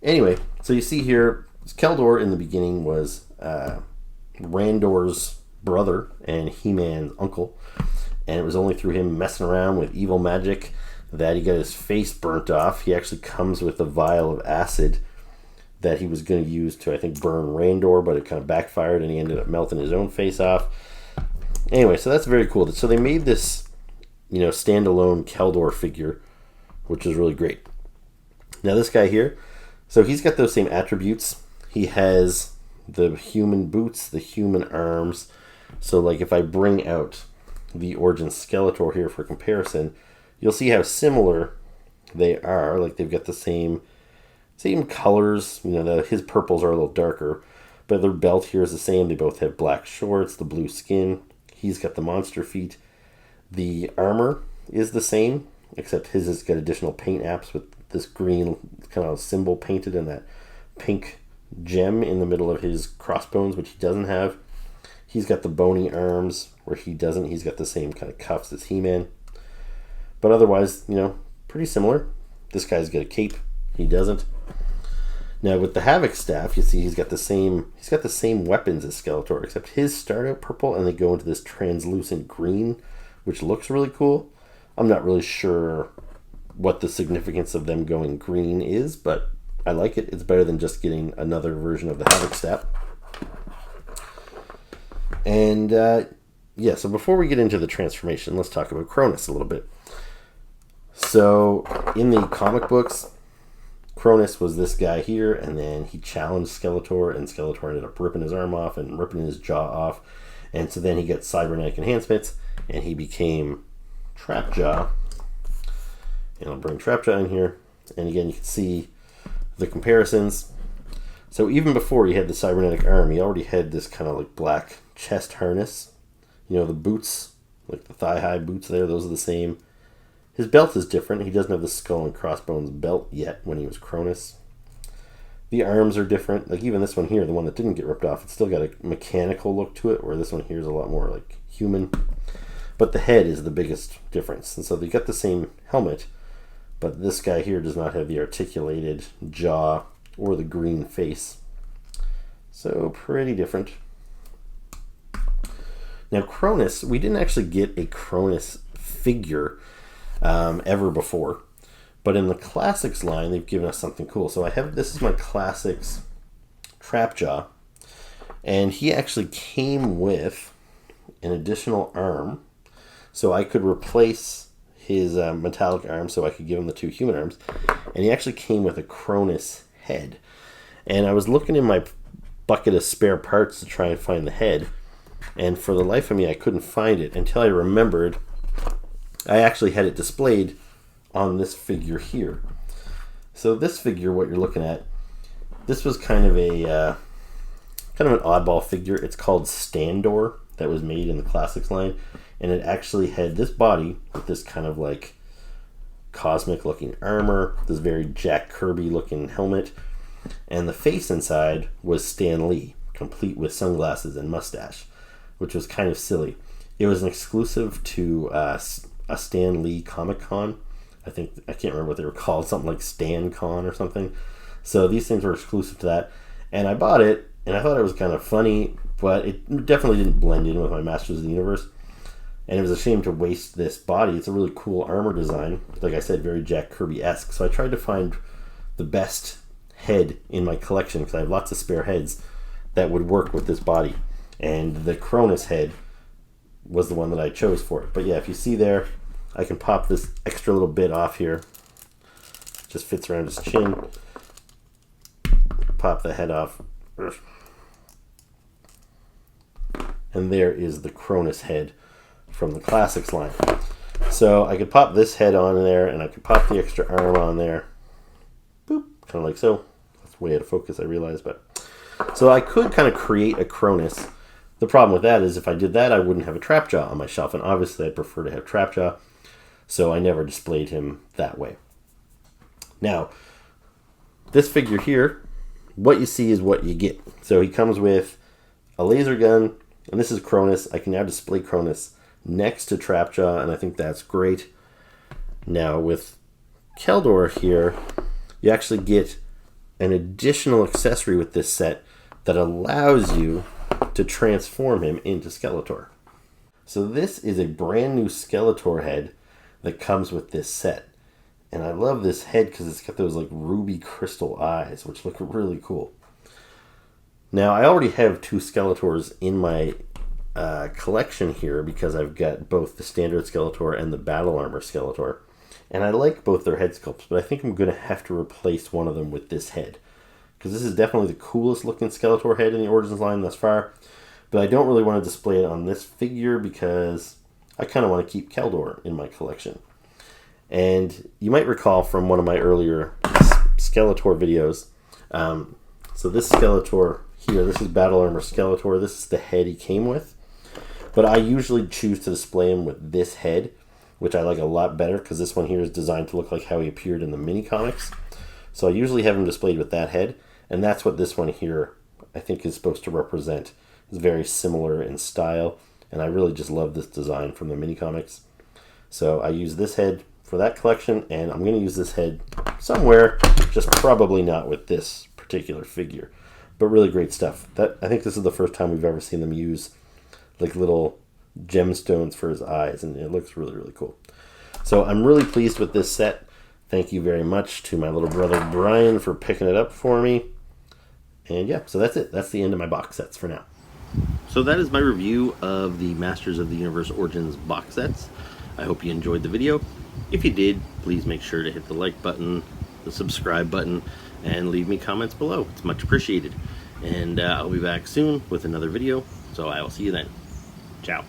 Anyway, so you see here, Keldor in the beginning was Randor's brother and He-Man's uncle. And it was only through him messing around with evil magic that he got his face burnt off. He actually comes with a vial of acid that he was going to use to, I think, burn Randor, but it kind of backfired and he ended up melting his own face off. Anyway, so that's very cool. So they made this, standalone Keldor figure, which is really great. Now this guy here, so he's got those same attributes. He has the human boots, the human arms. So like if I bring out the Origin Skeletor here for comparison, you'll see how similar they are. Like they've got the same colors. His purples are a little darker, but their belt here is the same. They both have black shorts, the blue skin. He's got the monster feet. The armor is the same, except his has got additional paint apps with this green kind of symbol painted in that pink gem in the middle of his crossbones, which he doesn't have. He's got the bony arms where he doesn't. He's got the same kind of cuffs as He-Man. But otherwise, pretty similar. This guy's got a cape. He doesn't. Now with the Havoc staff, you see he's got the same weapons as Skeletor, except his start out purple and they go into this translucent green, which looks really cool. I'm not really sure what the significance of them going green is, but I like it. It's better than just getting another version of the Havoc staff. And so before we get into the transformation, let's talk about Cronus a little bit. So in the comic books, Cronus was this guy here, and then he challenged Skeletor, and Skeletor ended up ripping his arm off and ripping his jaw off. And so then he gets cybernetic enhancements, and he became Trapjaw. And I'll bring Trapjaw in here. And again, you can see the comparisons. So even before he had the cybernetic arm, he already had this kind of like black chest harness. The boots, like the thigh-high boots there, those are the same. His belt is different. He doesn't have the skull and crossbones belt yet when he was Cronus. The arms are different. Like even this one here, the one that didn't get ripped off, it's still got a mechanical look to it, where this one here is a lot more like human. But the head is the biggest difference. And so they got the same helmet, but this guy here does not have the articulated jaw or the green face. So pretty different. Now Cronus, we didn't actually get a Cronus figure ever before, but in the Classics line they've given us something cool. So this is my Classics Trapjaw, and he actually came with an additional arm, so I could replace his metallic arm, so I could give him the two human arms, and he actually came with a Cronus head. And I was looking in my bucket of spare parts to try and find the head, and for the life of me I couldn't find it until I remembered I actually had it displayed on this figure here. So this figure, what you're looking at, this was kind of an oddball figure. It's called Standor, that was made in the Classics line, and it actually had this body with this kind of like cosmic looking armor, this very Jack Kirby looking helmet, and the face inside was Stan Lee, complete with sunglasses and mustache, which was kind of silly. It was an exclusive to a Stan Lee Comic Con. I can't remember what they were called, something like Stan Con or something. So these things were exclusive to that, and I bought it, and I thought it was kind of funny, but it definitely didn't blend in with my Masters of the Universe, and it was a shame to waste this body. It's a really cool armor design, like I said, very Jack Kirby-esque. So I tried to find the best head in my collection, because I have lots of spare heads that would work with this body, and the Cronus head was the one that I chose for it. But yeah, if you see there, I can pop this extra little bit off here. It just fits around his chin. Pop the head off. And there is the Cronus head from the Classics line. So I could pop this head on there, and I could pop the extra arm on there. Boop, kind of like so. That's way out of focus, I realize. But so I could kind of create a Cronus. The problem with that is if I did that, I wouldn't have a Trapjaw on my shelf, and obviously I'd prefer to have Trapjaw, so I never displayed him that way. Now, this figure here, what you see is what you get. So he comes with a laser gun, and this is Cronus. I can now display Cronus next to Trapjaw, and I think that's great. Now, with Keldore here, you actually get an additional accessory with this set that allows you to transform him into Skeletor. So this is a brand new Skeletor head that comes with this set. And I love this head because it's got those like ruby crystal eyes, which look really cool. Now, I already have two Skeletors in my collection here because I've got both the standard Skeletor and the battle armor Skeletor. And I like both their head sculpts, but I think I'm going to have to replace one of them with this head, because this is definitely the coolest looking Skeletor head in the Origins line thus far. But I don't really want to display it on this figure because I kind of want to keep Keldore in my collection. And you might recall from one of my earlier Skeletor videos, so this Skeletor here, this is Battle Armor Skeletor. This is the head he came with. But I usually choose to display him with this head, which I like a lot better because this one here is designed to look like how he appeared in the mini comics. So I usually have him displayed with that head. And that's what this one here, I think, is supposed to represent. It's very similar in style, and I really just love this design from the mini comics. So I use this head for that collection, and I'm going to use this head somewhere, just probably not with this particular figure. But really great stuff. I think this is the first time we've ever seen them use like little gemstones for his eyes, and it looks really, really cool. So I'm really pleased with this set. Thank you very much to my little brother Brian for picking it up for me. And yeah, so that's it. That's the end of my box sets for now. So that is my review of the Masters of the Universe Origins box sets. I hope you enjoyed the video. If you did, please make sure to hit the like button, the subscribe button, and leave me comments below. It's much appreciated. And I'll be back soon with another video, so I will see you then. Ciao.